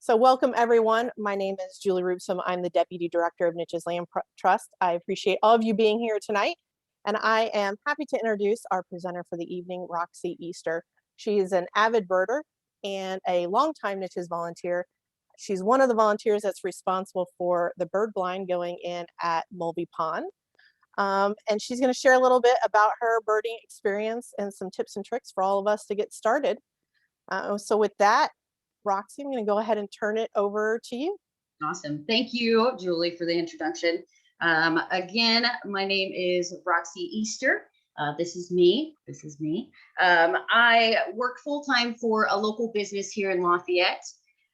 So welcome everyone. My name is Julie Rubsom. I'm the Deputy Director of Niches Land Trust. I appreciate all of you being here tonight. And I am happy to introduce our presenter for the evening, Roxie Easter. She is an avid birder and a longtime Niches volunteer. She's one of the volunteers that's responsible for the bird blind going in at Mulvey Pond. And she's going to share a little bit about her birding experience and some tips and tricks for all of us to get started. So with that, Roxie, I'm going to go ahead and turn it over to you. Awesome. Thank you, Julie, for the introduction. Again, my name is Roxie Easter. This is me. I work full-time for a local business here in Lafayette,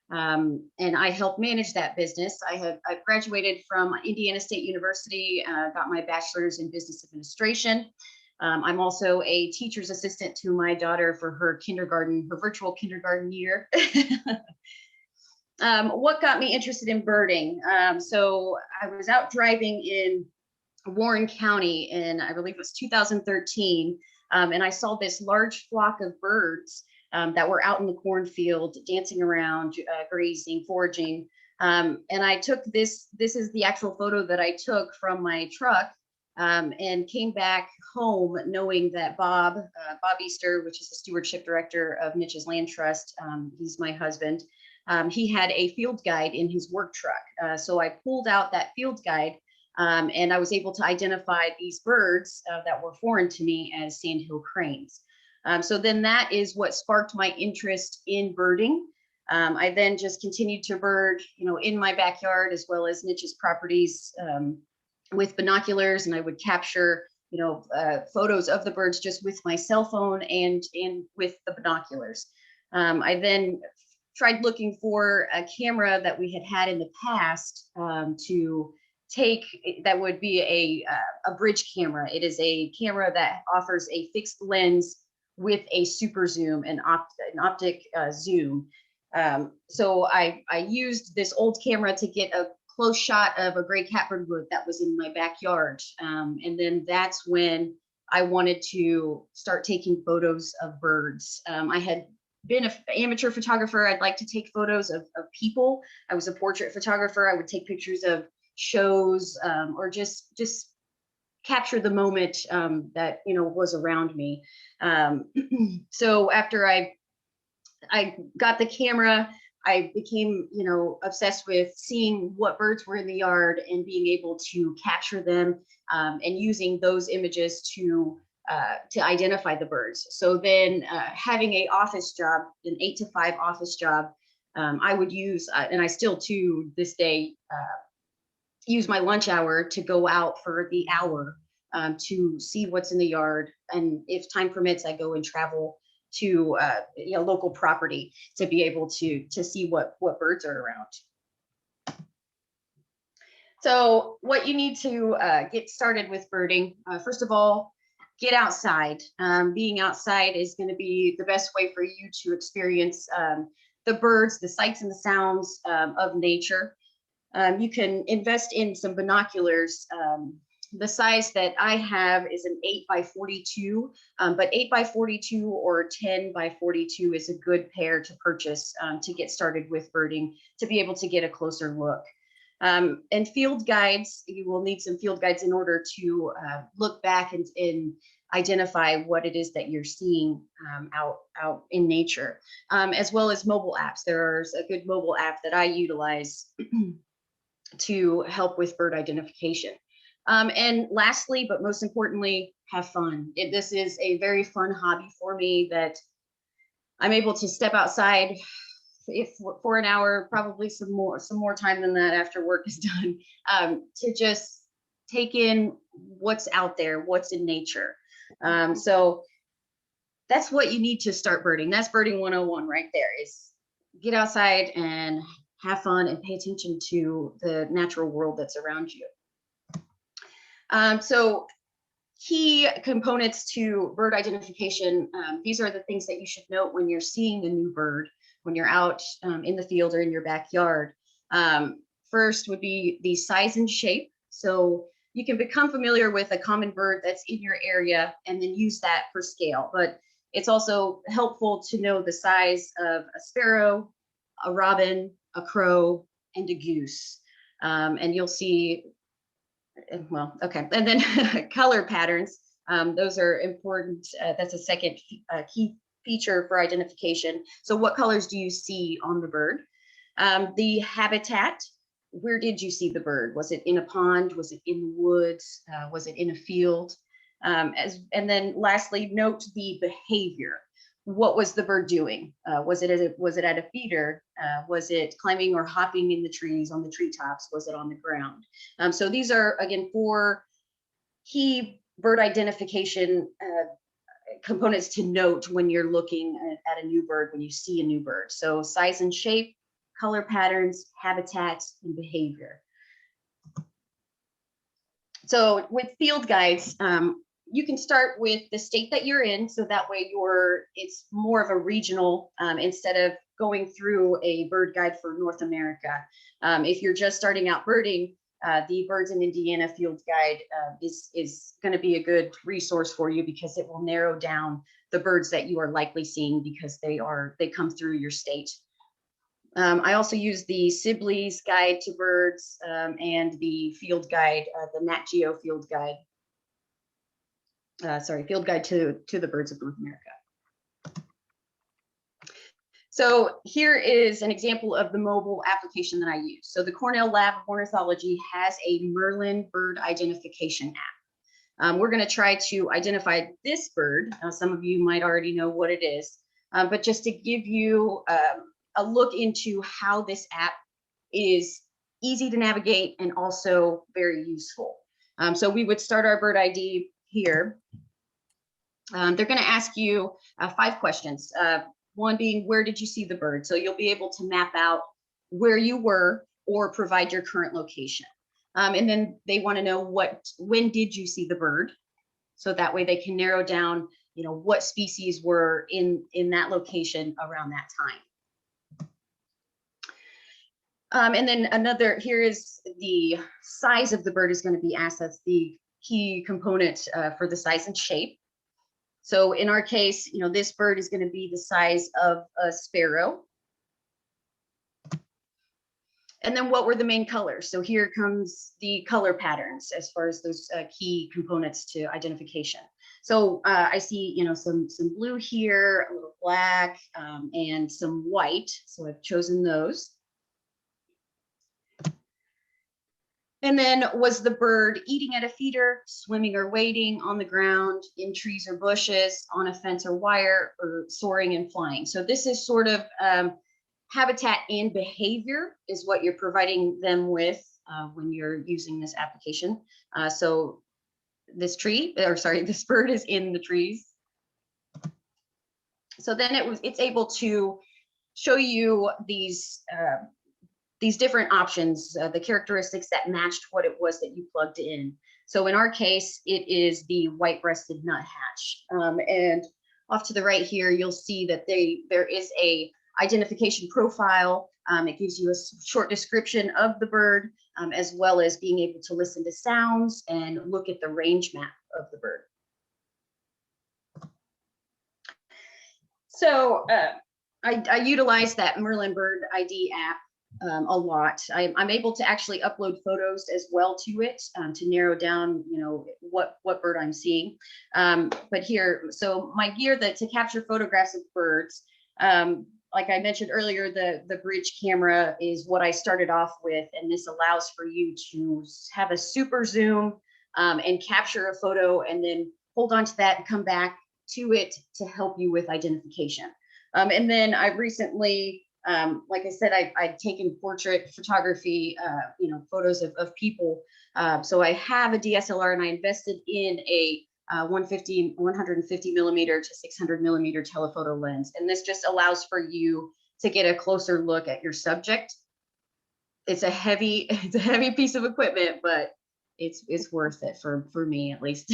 and I help manage that business. I've graduated from Indiana State University, got my bachelor's in business administration. I'm also a teacher's assistant to my daughter for her virtual kindergarten year. What got me interested in birding? So I was out driving in Warren County in, I believe it was 2013, and I saw this large flock of birds that were out in the cornfield, dancing around, grazing, foraging. And I took this is the actual photo that I took from my truck. And came back home knowing that Bob Easter, which is the stewardship director of Niches Land Trust, he's my husband, he had a field guide in his work truck. So I pulled out that field guide and I was able to identify these birds that were foreign to me as sandhill cranes. So then that is what sparked my interest in birding. I then just continued to bird, in my backyard as well as Niches properties, with binoculars, and I would capture, photos of the birds just with my cell phone and with the binoculars. I then tried looking for a camera that we had in the past to take. That would be a bridge camera. It is a camera that offers a fixed lens with a super zoom, an optic zoom. So I used this old camera to get a close shot of a gray catbird wood that was in my backyard. And then that's when I wanted to start taking photos of birds. I had been an amateur photographer. I'd like to take photos of people. I was a portrait photographer. I would take pictures of shows or just capture the moment that, was around me. So after I got the camera, I became, obsessed with seeing what birds were in the yard and being able to capture them and using those images to identify the birds. So then having an office job, an 8 to 5 office job, I would use, and I still to this day, use my lunch hour to go out for the hour to see what's in the yard. And if time permits, I go and travel to local property to be able to see what birds are around. So what you need to get started with birding, first of all, get outside. Being outside is going to be the best way for you to experience the birds, the sights and the sounds of nature. You can invest in some binoculars. The size that I have is an 8x42, but 8x42 or 10x42 is a good pair to purchase to get started with birding, to be able to get a closer look. And field guides, you will need some field guides in order to look back and identify what it is that you're seeing out in nature, as well as mobile apps. There's a good mobile app that I utilize to help with bird identification. And lastly, but most importantly, have fun. This is a very fun hobby for me that I'm able to step outside for an hour, probably some more time than that after work is done, to just take in what's out there, what's in nature. So that's what you need to start birding. That's birding 101 right there, is get outside and have fun and pay attention to the natural world that's around you. So key components to bird identification, these are the things that you should note when you're seeing a new bird, when you're out in the field or in your backyard. First would be the size and shape. So you can become familiar with a common bird that's in your area and then use that for scale. But it's also helpful to know the size of a sparrow, a robin, a crow, and a goose. And you'll see, well, okay. And then color patterns. Those are important. That's a second key feature for identification. So what colors do you see on the bird? The habitat. Where did you see the bird? Was it in a pond? Was it in the woods? Was it in a field? And then lastly, note the behavior. What was the bird doing? Was it at a feeder? Was it climbing or hopping in the trees, on the treetops? Was it on the ground? So these are, again, 4 key bird identification components to note when you're looking at a new bird, when you see a new bird. So size and shape, color patterns, habitats, and behavior. So with field guides, you can start with the state that you're in, so that way it's more of a regional instead of going through a bird guide for North America. If you're just starting out birding, the Birds in Indiana Field Guide is going to be a good resource for you, because it will narrow down the birds that you are likely seeing, because they come through your state. I also use the Sibley's Guide to Birds and the field guide, the Nat Geo Field Guide. Field Guide to the Birds of North America. So here is an example of the mobile application that I use. So the Cornell Lab of Ornithology has a Merlin bird identification app. We're going to try to identify this bird. Some of you might already know what it is, but just to give you a look into how this app is easy to navigate and also very useful. So we would start our bird ID here. They're going to ask you 5 questions. One being, where did you see the bird? So you'll be able to map out where you were or provide your current location. And then they want to know when did you see the bird? So that way they can narrow down, what species were in that location around that time. And then here is the size of the bird is going to be asked. That's the key component for the size and shape. So in our case, this bird is going to be the size of a sparrow. And then what were the main colors? So here comes the color patterns as far as those key components to identification. So I see, some blue here, a little black, and some white. So I've chosen those. And then, was the bird eating at a feeder, swimming or wading, on the ground, in trees or bushes, on a fence or wire, or soaring and flying? So this is sort of habitat and behavior is what you're providing them with when you're using this application. So this bird is in the trees. So then it's able to show you these different options, the characteristics that matched what it was that you plugged in. So in our case, it is the white-breasted nuthatch. And off to the right here, you'll see that there is a identification profile. It gives you a short description of the bird, as well as being able to listen to sounds and look at the range map of the bird. So I utilize that Merlin Bird ID app a lot. I'm able to actually upload photos as well to it to narrow down, what bird I'm seeing. But here, so my gear to capture photographs of birds, like I mentioned earlier, the bridge camera is what I started off with, and this allows for you to have a super zoom and capture a photo, and then hold on to that and come back to it to help you with identification. And then I've recently, like I said, I've taken portrait photography, photos of people. So I have a DSLR, and I invested in a 150 millimeter to 600 millimeter telephoto lens. And this just allows for you to get a closer look at your subject. It's a heavy piece of equipment, but it's worth it for me, at least.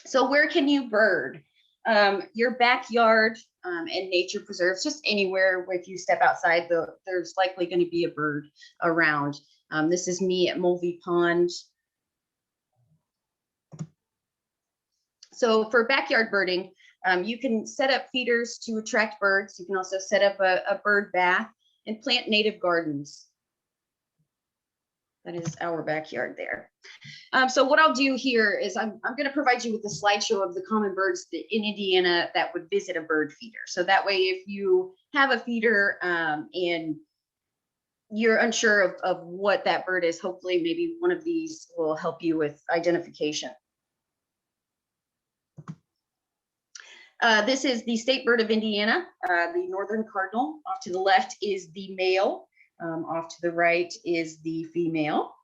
So where can you bird? Your backyard and nature preserves, just anywhere where if you step outside, there's likely going to be a bird around. This is me at Mulvey Pond. So for backyard birding, You can set up feeders to attract birds. You can also set up a bird bath and plant native gardens. That is our backyard there. So what I'll do here is I'm going to provide you with a slideshow of the common birds in Indiana that would visit a bird feeder. So that way, if you have a feeder and you're unsure of what that bird is, hopefully maybe one of these will help you with identification. This is the state bird of Indiana, the northern cardinal. Off to the left is the male. Off to the right is the female.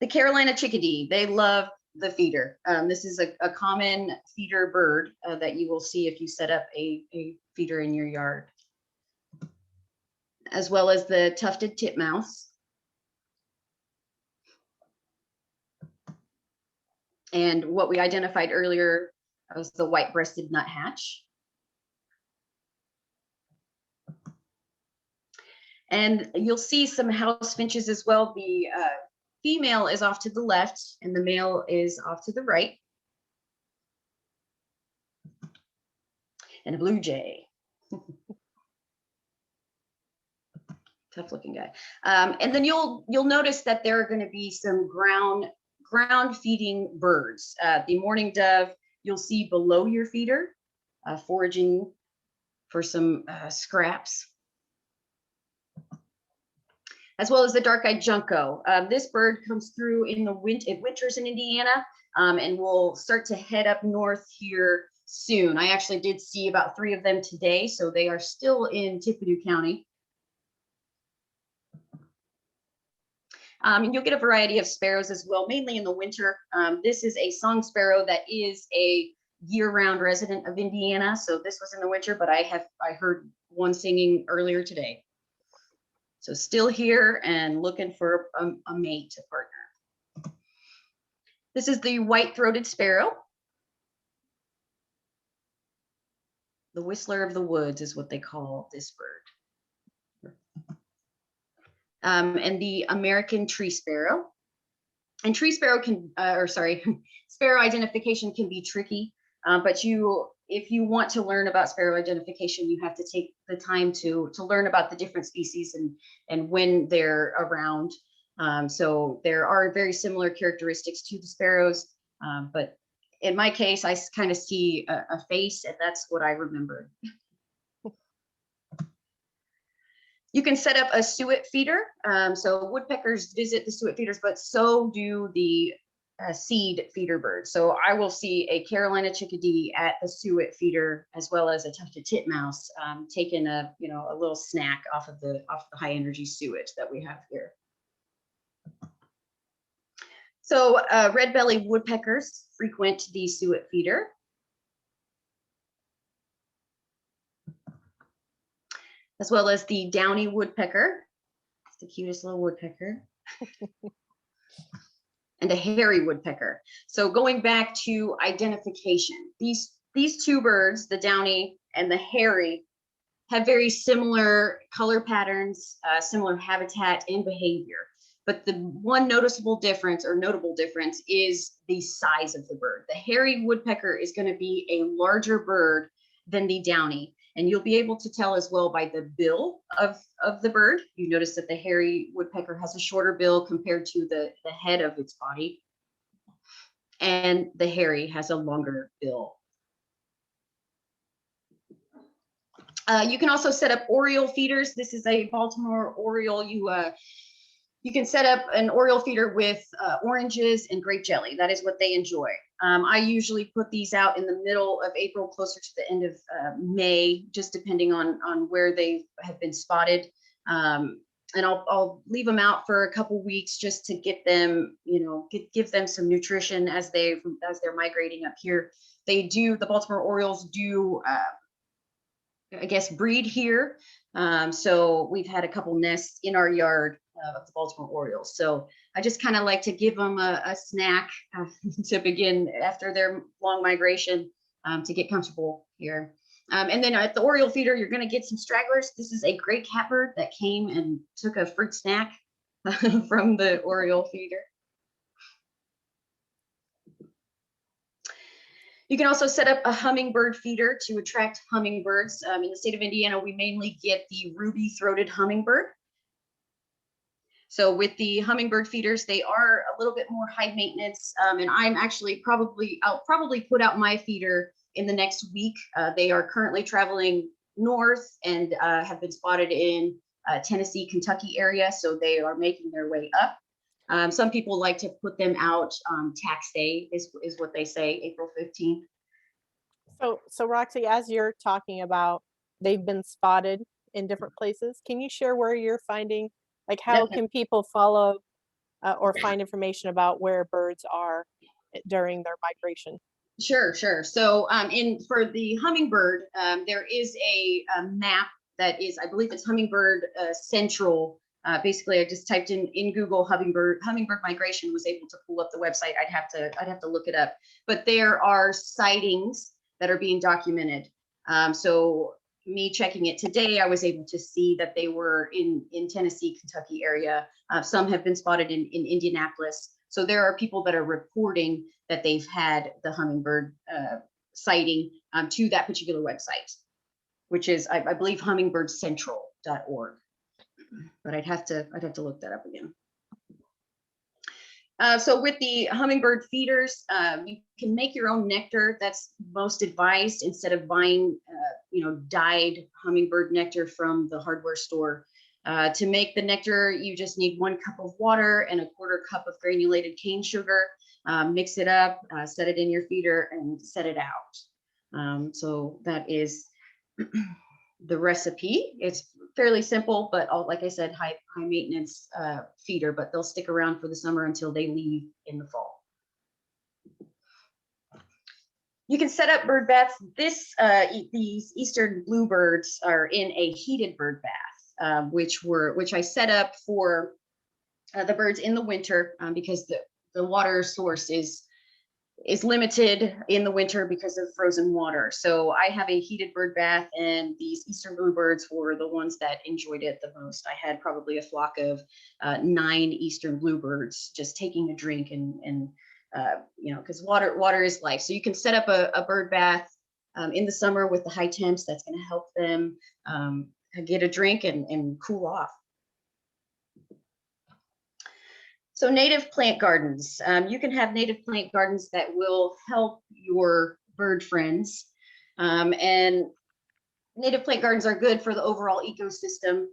The Carolina chickadee, they love the feeder. This is a common feeder bird that you will see if you set up a feeder in your yard, as well as the tufted titmouse. And what we identified earlier was the white-breasted nuthatch. And you'll see some house finches as well. The female is off to the left and the male is off to the right. And a blue jay. Tough looking guy. And then you'll notice that there are going to be some ground feeding birds. The mourning dove you'll see below your feeder, foraging for some scraps, as well as the dark-eyed junco. This bird comes through in the it winters in Indiana, and will start to head up north here soon. I actually did see about 3 of them today, so they are still in Tippecanoe County. And you'll get a variety of sparrows as well, mainly in the winter. This is a song sparrow that is a year-round resident of Indiana. So this was in the winter, but I heard one singing earlier today. So still here and looking for a mate to partner. This is the white-throated sparrow. The whistler of the woods is what they call this bird. And the American tree sparrow. And tree sparrow sparrow identification can be tricky, but if you want to learn about sparrow identification, you have to take the time to learn about the different species and when they're around. So there are very similar characteristics to the sparrows, but in my case, I kind of see a face, and that's what I remember. You can set up a suet feeder. So woodpeckers visit the suet feeders, but so do the seed feeder birds. So I will see a Carolina chickadee at the suet feeder, as well as a tufted titmouse taking a little snack off of the high energy suet that we have here. So red-bellied woodpeckers frequent the suet feeder. As well as the downy woodpecker. It's the cutest little woodpecker. And a hairy woodpecker. So going back to identification, these 2 birds, the downy and the hairy, have very similar color patterns, similar habitat and behavior. But the one notable difference is the size of the bird. The hairy woodpecker is going to be a larger bird than the downy. And you'll be able to tell as well by the bill of the bird. You notice that the hairy woodpecker has a shorter bill compared to the head of its body. And the hairy has a longer bill. You can also set up oriole feeders. This is a Baltimore oriole. You can set up an oriole feeder with oranges and grape jelly. That is what they enjoy. I usually put these out in the middle of April, closer to the end of May, just depending on where they have been spotted. And I'll leave them out for a couple weeks just to get them, give them some nutrition as they're migrating up here. The Baltimore Orioles do, I guess, breed here. So we've had a couple nests in our yard of the Baltimore Orioles. So I just kind of like to give them a snack to begin after their long migration to get comfortable here. And then at the Oriole feeder, you're going to get some stragglers. This is a gray catbird that came and took a fruit snack from the Oriole feeder. You can also set up a hummingbird feeder to attract hummingbirds. In the state of Indiana, we mainly get the ruby-throated hummingbird. So with the hummingbird feeders, they are a little bit more high maintenance. And I'm actually I'll probably put out my feeder in the next week. They are currently traveling north and have been spotted in Tennessee, Kentucky area. So they are making their way up. Some people like to put them out tax day is what they say, April 15th. So Roxy, as you're talking about, they've been spotted in different places. Can you share where you're finding, like how can people follow or find information about where birds are during their migration? Sure. So for the hummingbird, there is a map that is, I believe it's Hummingbird Central. Basically, I just typed in Google hummingbird migration, was able to pull up the website. I'd have to look it up. But there are sightings that are being documented. So me checking it today, I was able to see that they were in Tennessee, Kentucky area. Some have been spotted in Indianapolis. So there are people that are reporting that they've had the hummingbird sighting to that particular website, which is, I believe, hummingbirdcentral.org. But I'd have to look that up again. So with the hummingbird feeders, you can make your own nectar. That's most advised instead of buying, dyed hummingbird nectar from the hardware store. To make the nectar, you just need 1 cup of water and a 1/4 cup of granulated cane sugar. Mix it up, set it in your feeder, and set it out. So that is the recipe. It's fairly simple, but like I said, high maintenance feeder, but they'll stick around for the summer until they leave in the fall. You can set up bird baths. These eastern bluebirds are in a heated bird bath, which I set up for the birds in the winter because the water source is limited in the winter because of frozen water. So I have a heated bird bath, and these eastern bluebirds were the ones that enjoyed it the most. I had probably a flock of 9 eastern bluebirds just taking a drink and because water is life. So you can set up a bird bath in the summer with the high temps. That's going to help them get a drink and cool off. So native plant gardens. You can have native plant gardens that will help your bird friends. And native plant gardens are good for the overall ecosystem.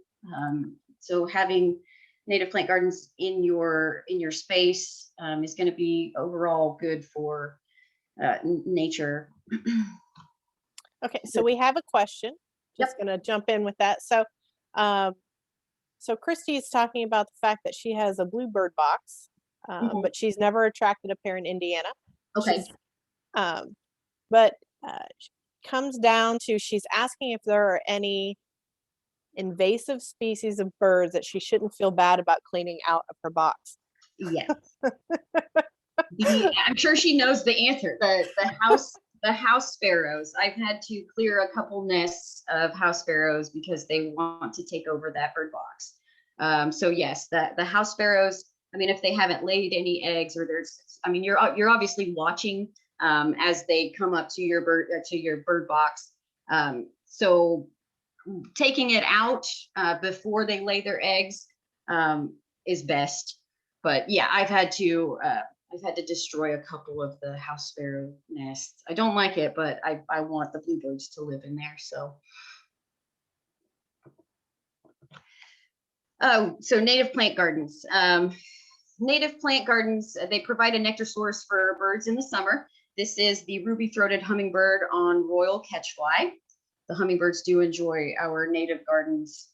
So having native plant gardens in your space is going to be overall good for nature. Okay, so we have a question. Just going to jump in with that. So Christy is talking about the fact that she has a bluebird box, but she's never attracted a pair in Indiana. Okay. But comes down to she's asking if there are any invasive species of birds that she shouldn't feel bad about cleaning out of her box. Yes. I'm sure she knows the answer. The house sparrows. I've had to clear a couple nests of house sparrows because they want to take over that bird box. So yes, the house sparrows. I mean, if they haven't laid any eggs, or you're obviously watching as they come up to your bird box. So taking it out before they lay their eggs is best. But yeah, I've had to destroy a couple of the house sparrow nests. I don't like it, but I want the bluebirds to live in there. So, so native plant gardens. Native plant gardens, they provide a nectar source for birds in the summer. This is the ruby-throated hummingbird on royal catchfly. The hummingbirds do enjoy our native gardens.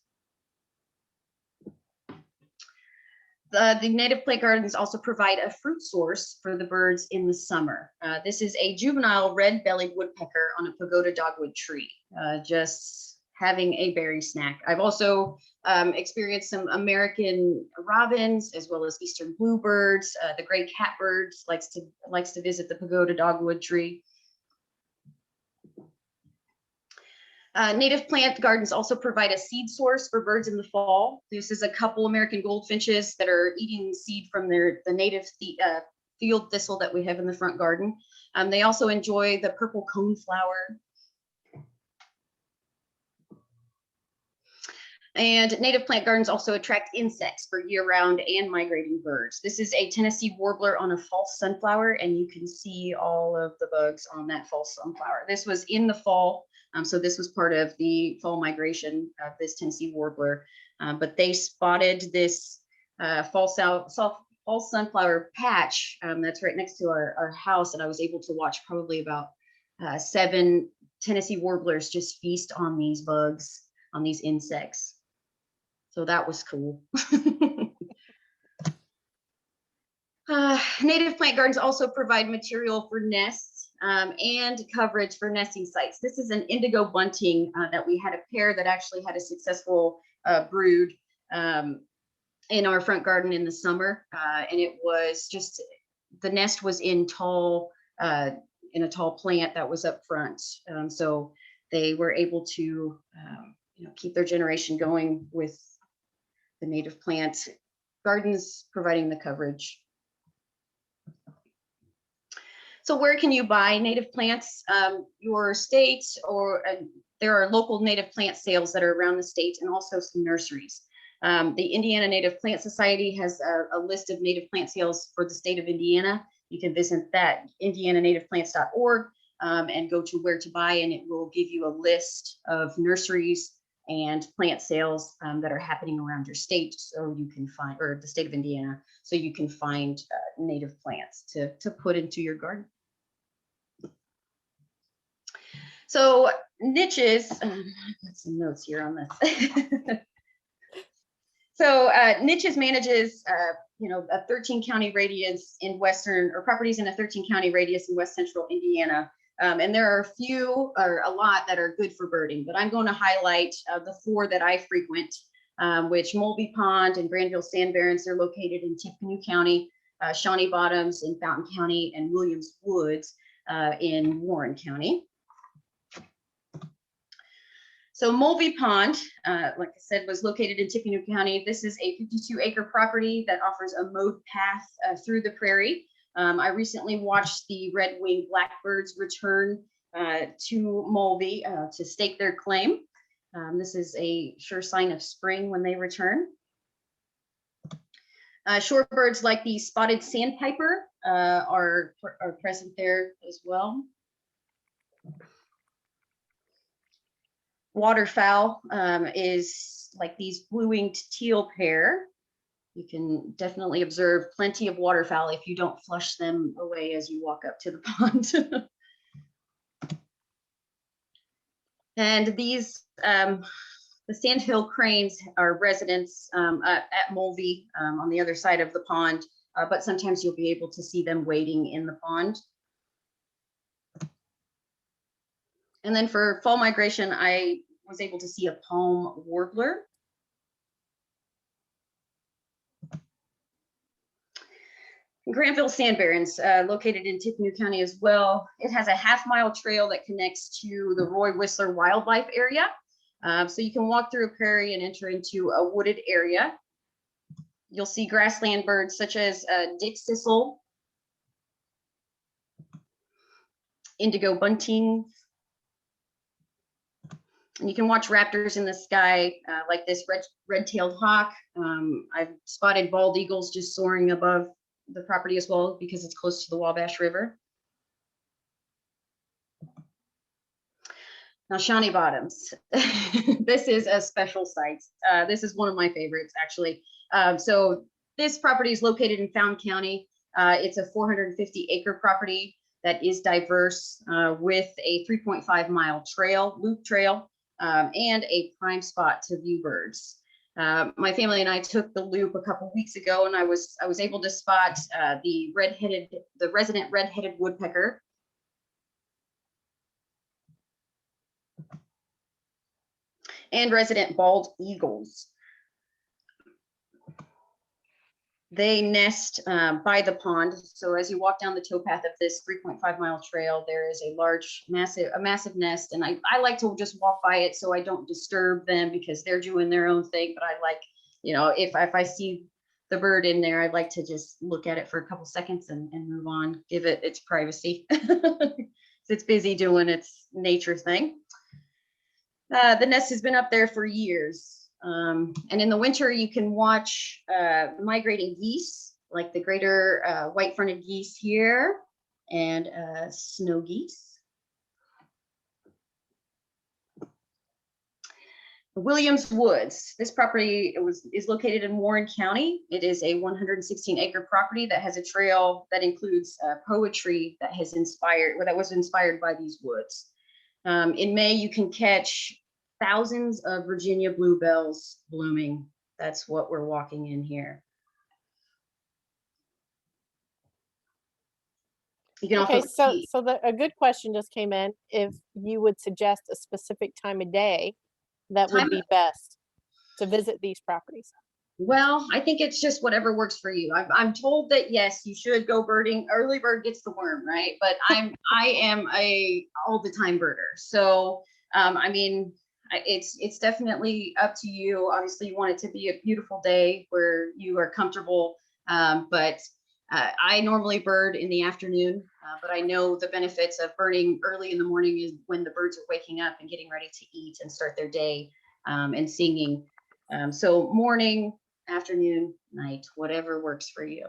The native plant gardens also provide a fruit source for the birds in the summer. This is a juvenile red-bellied woodpecker on a pagoda dogwood tree, just having a berry snack. I've also experienced some American robins, as well as eastern bluebirds. The gray catbird likes to visit the pagoda dogwood tree. Native plant gardens also provide a seed source for birds in the fall. This is a couple American goldfinches that are eating seed from the native field thistle that we have in the front garden. They also enjoy the purple coneflower. And native plant gardens also attract insects for year-round and migrating birds. This is a Tennessee warbler on a false sunflower, and you can see all of the bugs on that false sunflower. This was in the fall, so this was part of the fall migration of this Tennessee warbler. But they spotted this false sunflower patch that's right next to our house, and I was able to watch probably about 7 Tennessee warblers just feast on these bugs, on these insects. So that was cool. Native plant gardens also provide material for nests and coverage for nesting sites. This is an indigo bunting that we had a pair that actually had a successful brood in our front garden in the summer. And it was just, the nest was in a tall plant that was up front. So they were able to keep their generation going with the native plant gardens providing the coverage. So where can you buy native plants? Your state, or there are local native plant sales that are around the state, and also some nurseries. The Indiana Native Plant Society has a list of native plant sales for the state of Indiana. You can visit that, indiananativeplants.org, and go to where to buy, and it will give you a list of nurseries and plant sales that are happening around your state, so you can find, or the state of Indiana, so you can find native plants to put into your garden. So niches, I've got some notes here on this. So niches manages, a 13 county radius in western, or properties in a 13 county radius in west central Indiana. And there are a lot that are good for birding, but I'm going to highlight the 4 that I frequent, which Mulvey Pond and Granville Sand Barrens, they're located in Tippecanoe County, Shawnee Bottoms in Fountain County, and Williams Woods in Warren County. So Mulvey Pond, like I said, was located in Tippecanoe County. This is a 52-acre property that offers a mowed path through the prairie. I recently watched the red-winged blackbirds return to Mulvey to stake their claim. This is a sure sign of spring when they return. Shorebirds like the spotted sandpiper are present there as well. Waterfowl is like these blue-winged teal pair. You can definitely observe plenty of waterfowl if you don't flush them away as you walk up to the pond. And these, the sandhill cranes are residents at Mulvey on the other side of the pond, but sometimes you'll be able to see them wading in the pond. And then for fall migration, I was able to see a palm warbler. Granville Sand Barrens, located in Tippecanoe County as well. It has a half-mile trail that connects to the Roy Whistler Wildlife Area. So you can walk through a prairie and enter into a wooded area. You'll see grassland birds such as ditch thistle, indigo bunting, and you can watch raptors in the sky like this red-tailed hawk. I've spotted bald eagles just soaring above the property as well because it's close to the Wabash River. Now, Shawnee Bottoms. This is a special site. This is one of my favorites, actually. So this property is located in Fountain County. It's a 450-acre property that is diverse with a 3.5-mile loop trail, and a prime spot to view birds. My family and I took the loop a couple weeks ago, and I was able to spot the resident red-headed woodpecker, and resident bald eagles. They nest by the pond. So as you walk down the towpath of this 3.5-mile trail, there is a massive nest. And I like to just walk by it so I don't disturb them because they're doing their own thing. But I like, if I see the bird in there, I'd like to just look at it for a couple seconds and move on, give it its privacy. It's busy doing its nature thing. The nest has been up there for years. And in the winter, you can watch migrating geese, like the greater white-fronted geese here, and snow geese. Williams Woods. This property is located in Warren County. It is a 116-acre property that has a trail that includes poetry that was inspired by these woods. In May, you can catch thousands of Virginia bluebells blooming. That's what we're walking in here. You can Okay, also a good question just came in. If you would suggest a specific time of day that would be best to visit these properties. Well, I think it's just whatever works for you. I'm told that yes, you should go birding. Early bird gets the worm, right? But I am a all the time birder. So I mean, it's definitely up to you. Obviously, you want it to be a beautiful day where you are comfortable. But I normally bird in the afternoon. But I know the benefits of birding early in the morning is when the birds are waking up and getting ready to eat and start their day and singing. So morning, afternoon, night, whatever works for you.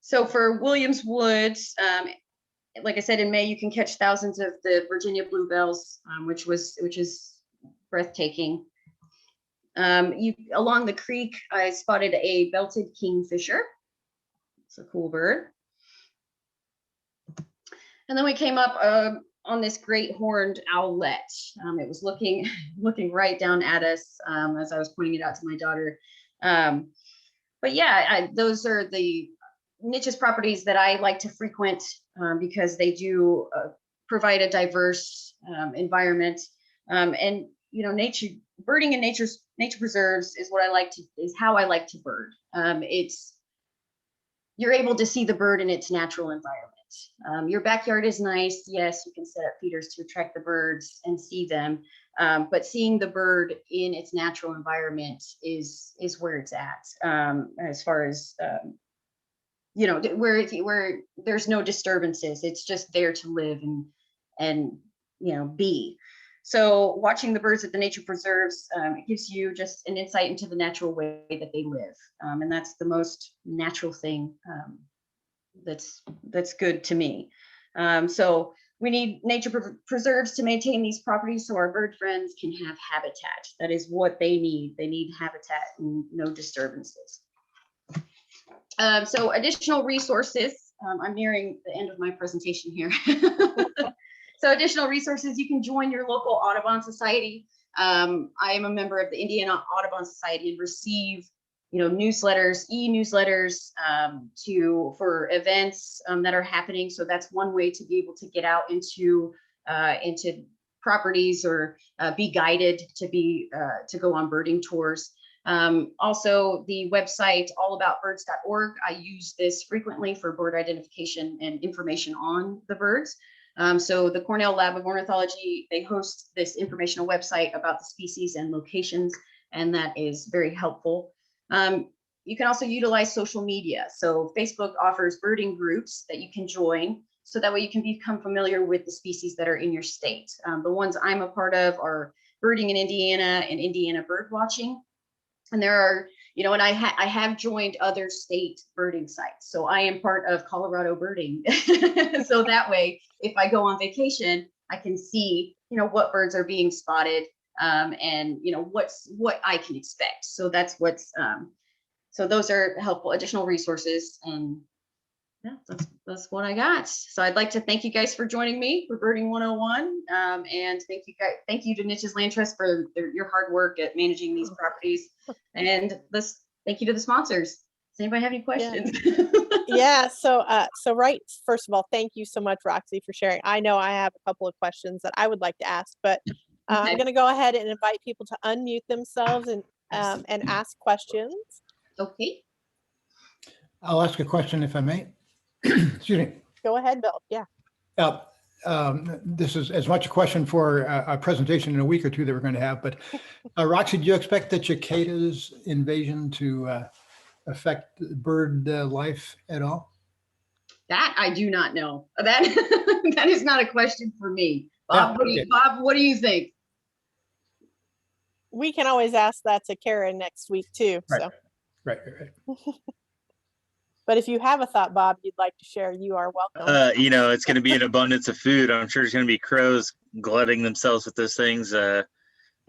So for Williams Woods, like I said, in May, you can catch thousands of the Virginia bluebells, which is breathtaking. Along the creek, I spotted a belted kingfisher. It's a cool bird. And then we came up on this great horned owlet. It was looking right down at us as I was pointing it out to my daughter. But yeah, those are the niches properties that I like to frequent because they do provide a diverse environment. And you know, birding in nature preserves is how I like to bird. You're able to see the bird in its natural environment. Your backyard is nice. Yes, you can set up feeders to attract the birds and see them. But seeing the bird in its natural environment is where it's at, as far as, you know, where there's no disturbances. It's just there to live and you know, be. So watching the birds at the nature preserves, it gives you just an insight into the natural way that they live. And that's the most natural thing that's good to me. So we need nature preserves to maintain these properties so our bird friends can have habitat. That is what they need. They need habitat and no disturbances. So additional resources. I'm nearing the end of my presentation here. So additional resources, you can join your local Audubon Society. I am a member of the Indiana Audubon Society and receive, you know, newsletters, e-newsletters for events that are happening. So that's one way to be able to get out into properties or be guided to go on birding tours. Also, the website allaboutbirds.org. I use this frequently for bird identification and information on the birds. So the Cornell Lab of Ornithology, they host this informational website about the species and locations, and that is very helpful. You can also utilize social media. So Facebook offers birding groups that you can join, so that way you can become familiar with the species that are in your state. The ones I'm a part of are Birding in Indiana and Indiana Bird Watching. And there are, you know, and I have joined other state birding sites. So I am part of Colorado Birding. So that way, if I go on vacation, I can see, you know, what birds are being spotted and, you know, what I can expect. So that's so those are helpful additional resources. And yeah, that's what I got. So I'd like to thank you guys for joining me for Birding 101. And thank you to Niches Land Trust for your hard work at managing these properties. And thank you to the sponsors. Does anybody have any questions? Yeah. So first of all, thank you so much, Roxie, for sharing. I know I have a couple of questions that I would like to ask, but okay. I'm going to go ahead and invite people to unmute themselves and ask questions. Okay. I'll ask a question if I may. Excuse me. Go ahead, Bill. Yeah. this is as much a question for a presentation in a week or two that we're going to have, but Roxy, do you expect the cicadas invasion to affect bird life at all? That I do not know. That that is not a question for me. Bob, Yeah, okay. Bob, what do you think? We can always ask that to Karen next week too. Right. So, Right. but if you have a thought, Bob, you'd like to share, you are welcome. It's going to be an abundance of food. I'm sure there's going to be crows glutting themselves with those things. I've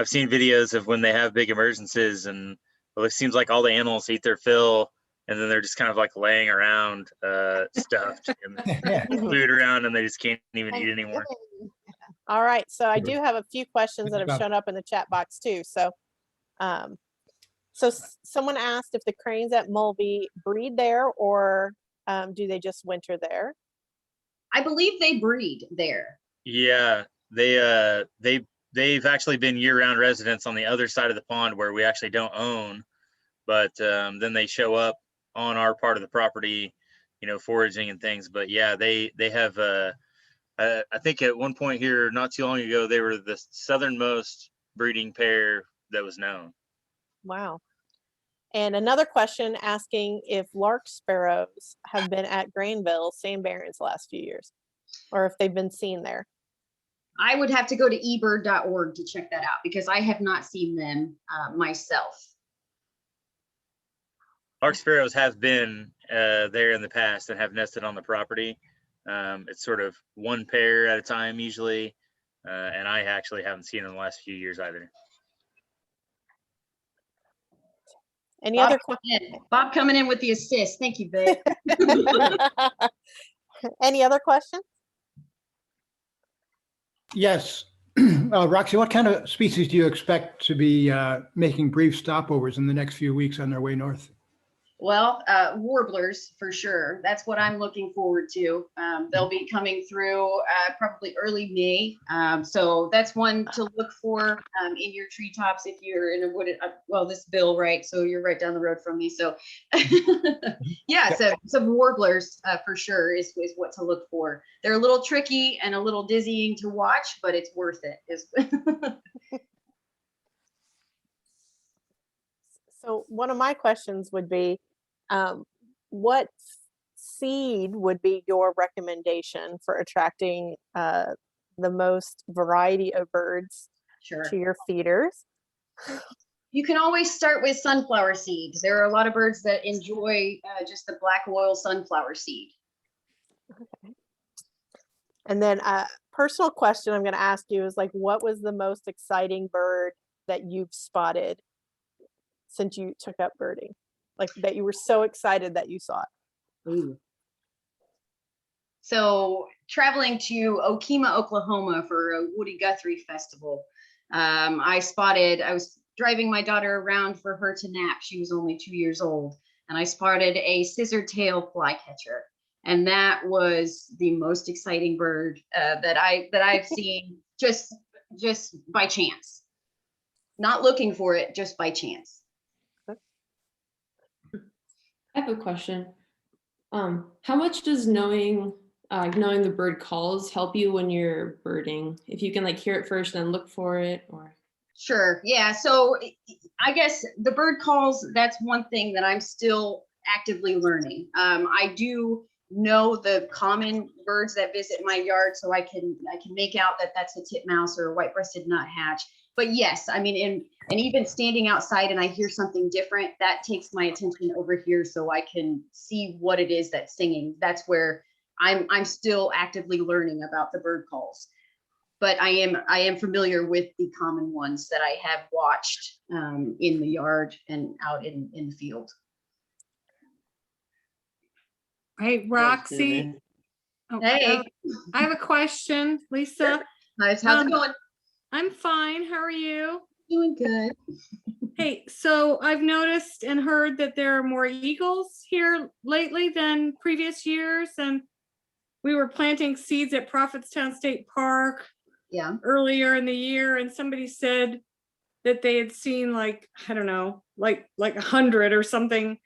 seen videos of when they have big emergencies, and well, it seems like all the animals eat their fill, and then they're just kind of like laying around stuffed and food around, and they just can't even eat anymore. All right, so I do have a few questions that have shown up in the chat box too. So, someone asked if the cranes at Mulvey breed there, or do they just winter there? I believe they breed there. Yeah, they've actually been year-round residents on the other side of the pond where we actually don't own, but then they show up on our part of the property, foraging and things. But yeah, they have I think at one point here, not too long ago, they were the southernmost breeding pair that was known. Wow. And another question asking if lark sparrows have been at Granville Sand Barrens the last few years, or if they've been seen there. I would have to go to ebird.org to check that out because I have not seen them myself. Lark sparrows have been there in the past and have nested on the property. It's sort of one pair at a time usually, and I actually haven't seen them in the last few years either. Any other questions? Bob coming in with the assist. Thank you, babe. Any other questions? Yes. Roxy, what kind of species do you expect to be making brief stopovers in the next few weeks on their way north? Well, warblers for sure. That's what I'm looking forward to. They'll be coming through probably early May. So that's one to look for in your treetops if you're in a wooded, well, this Bill, right? So you're right down the road from me. So yeah, so some warblers for sure is what to look for. They're a little tricky and a little dizzying to watch, but it's worth it. So one of my questions would be, what seed would be your recommendation for attracting the most variety of birds to your feeders? You can always start with sunflower seeds. There are a lot of birds that enjoy just the black oil sunflower seed. Okay. And then a personal question I'm going to ask you is like, what was the most exciting bird that you've spotted since you took up birding? Like that you were so excited that you saw it? Ooh. So traveling to Okemah, Oklahoma for a Woody Guthrie festival, I was driving my daughter around for her to nap. She was only 2 years old. And I spotted a scissor-tail flycatcher. And that was the most exciting bird that I've seen just by chance. Not looking for it, just by chance. I have a question. How much does knowing the bird calls help you when you're birding? If you can like hear it first, then look for it, or? Sure. Yeah. So I guess the bird calls, that's one thing that I'm still actively learning. I do know the common birds that visit my yard, so I can make out that that's a titmouse or a white-breasted nuthatch. But yes, I mean, and even standing outside and I hear something different, that takes my attention over here so I can see what it is that's singing. That's where I'm still actively learning about the bird calls. But I am familiar with the common ones that I have watched in the yard and out in the field. Hey, Roxy. Oh, hey, I have a question, Lisa. How's it going? I'm fine. How are you? Doing good. Hey, so I've noticed and heard that there are more eagles here lately than previous years, and we were planting seeds at Prophetstown State Park earlier in the year, and somebody said that they had seen like 100 or something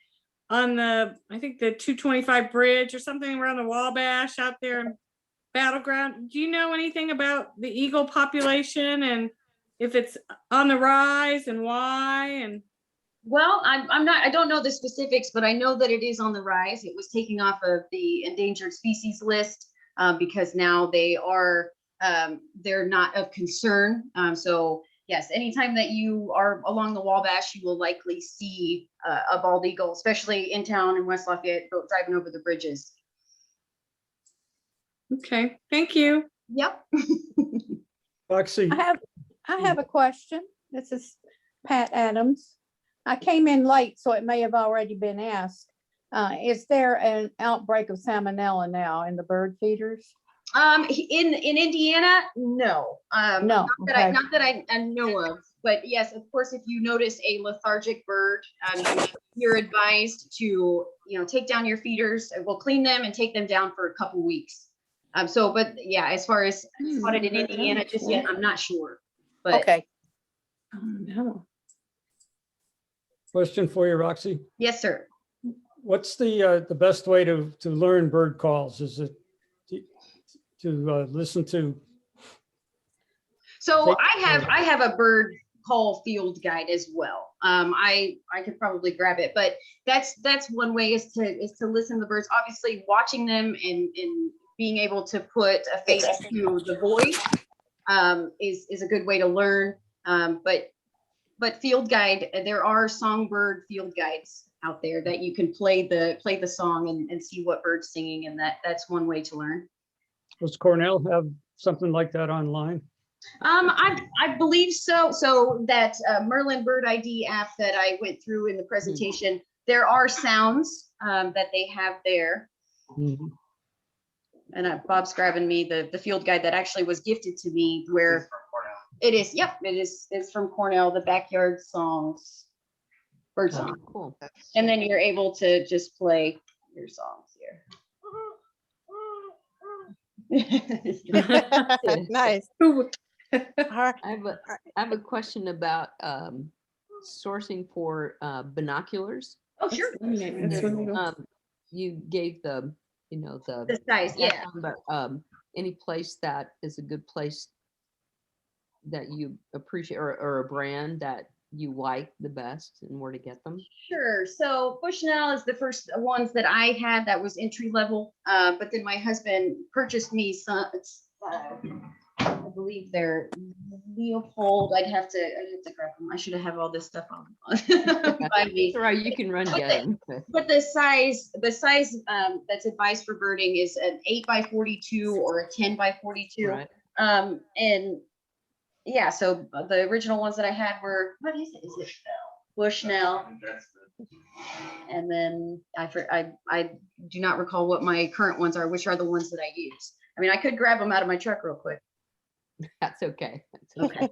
on I think the 225 bridge or something around the Wabash out there in battleground. Do you know anything about the eagle population and if it's on the rise and why? And Well, I don't know the specifics, but I know that it is on the rise. It was taken off of the endangered species list because now they're not of concern. So yes, anytime that you are along the Wabash, you will likely see a bald eagle, especially in town in West Lafayette, driving over the bridges. okay, thank you. Yep. Roxie, I have a question. This is Pat Adams. I came in late, so it may have already been asked. Is there an outbreak of salmonella now in the bird feeders? In Indiana, no. No, okay. Not that I know of, but yes, of course, if you notice a lethargic bird, you're advised to, take down your feeders. We'll clean them and take them down for a couple weeks. But yeah, as far as spotted in Indiana, just yet, I'm not sure. But Okay. Oh, no. question for you, Roxie. yes, sir. What's the best way to learn bird calls? Is it to listen to? So I have a bird call field guide as well. I could probably grab it, but that's one way is to listen to the birds. Obviously, watching them and being able to put a face to the voice is a good way to learn. But field guide, there are songbird field guides out there that you can play the song and see what bird's singing, and that's one way to learn. Does Cornell have something like that online? I believe so. So that Merlin Bird ID app that I went through in the presentation, there are sounds that they have there. Mhm. And Bob's grabbing me the field guide that actually was gifted to me, where it is. Yep, it is. It's from Cornell, the Backyard Songs, bird song. Oh, cool. And then you're able to just play your songs here. Nice. Who- All right. I have a question about sourcing for binoculars. Oh, sure. That's what we go. You gave the The size, yeah. background, but any place that is a good place that you appreciate, or a brand that you like the best, and where to get them? Sure. So Bushnell is the first ones that I had that was entry level. But then my husband purchased me some, I believe they're Leopold. I'd have to grab them. I should have all this stuff on by me. It's all right, you can run get them. But the size that's advised for birding is an 8x42 or a 10x42. Right. And yeah, so the original ones that I had were, what is it? Is it Bushnell? And then I do not recall what my current ones are, which are the ones that I use. I mean, I could grab them out of my truck real quick. That's okay. That's okay.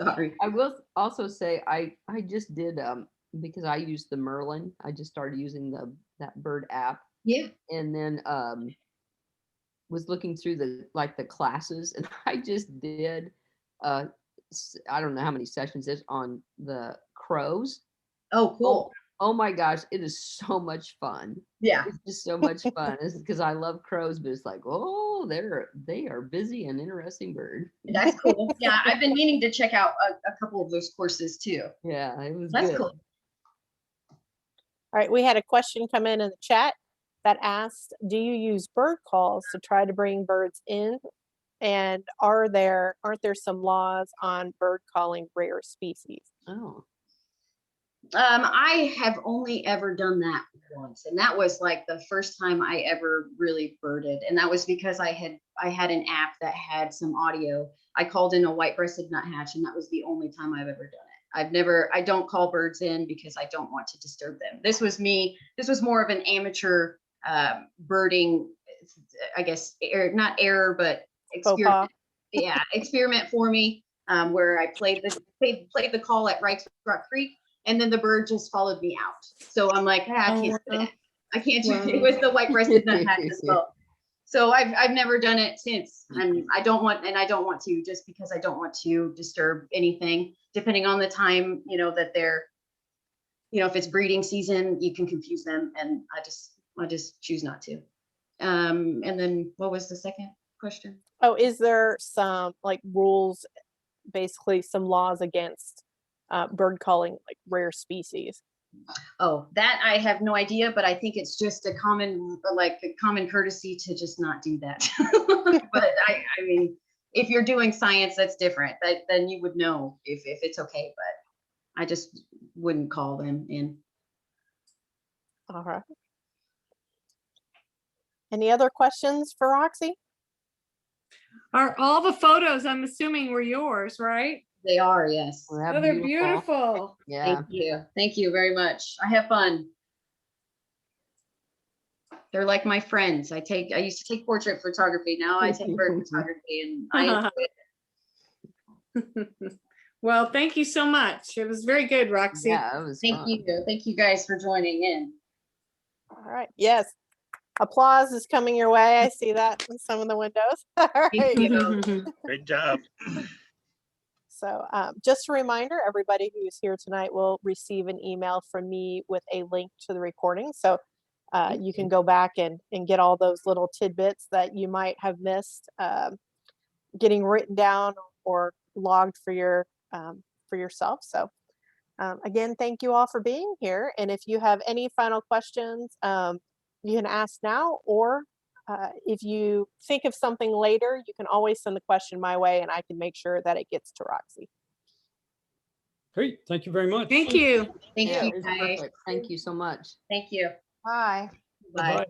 Sorry. I will also say I just did because I use the Merlin. I just started using that bird app, Yeah. and then was looking through the classes, and I just did I don't know how many sessions it's on the crows. Oh, cool. Oh my gosh, it is so much fun. Yeah. It's just so much fun. It's because I love crows, but it's like, oh, they are busy and interesting bird. That's cool. Yeah, I've been meaning to check out a couple of those courses too. Yeah, it was That's good. cool. All right, we had a question come in the chat that asked, do you use bird calls to try to bring birds in? And aren't there some laws on bird calling rare species? Oh, I have only ever done that once, and that was like the first time I ever really birded, and that was because I had an app that had some audio. I called in a white-breasted nuthatch, and that was the only time I've ever done it. I don't call birds in because I don't want to disturb them. This was more of an amateur birding, I guess, not error, but experiment. Yeah, experiment for me, where I played the call at Wrights Rock Creek, and then the bird just followed me out. So I'm like, I can't do that. I can't do it with the white-breasted nuthatch as well. So I've never done it since, and I don't want to, just because I don't want to disturb anything. Depending on the time, that they're, if it's breeding season, you can confuse them, and I just choose not to. And then what was the second question? Oh, is there some like rules, basically some laws against bird calling like rare species? Oh, that I have no idea, but I think it's just a common, like a common courtesy to just not do that. But I mean, if you're doing science, that's different. Then you would know if it's okay, but I just wouldn't call them in. All right. Any other questions for Roxie? Are all the photos, I'm assuming, were yours, right? They are, yes. Well, Oh, they're beautiful. Yeah. Thank you. Thank you very much. I have fun. They're like my friends. I used to take portrait photography. Now I take bird photography, and I enjoy it. Well, thank you so much. It was very good, Roxy. Yeah, it was Thank fun. you. Thank you guys for joining in. All right. Yes. Applause is coming your way. I see that in some of the windows. All right. Great job. So just a reminder, everybody who's here tonight will receive an email from me with a link to the recording. So you can go back and get all those little tidbits that you might have missed getting written down or logged for yourself. So again, thank you all for being here. And if you have any final questions, you can ask now, or if you think of something later, you can always send the question my way and I can make sure that it gets to Roxie. Great, thank you very much. Thank you. Thank Yeah, you it's guys. perfect. Thank you so much. Thank you. Bye. Bye. Bye.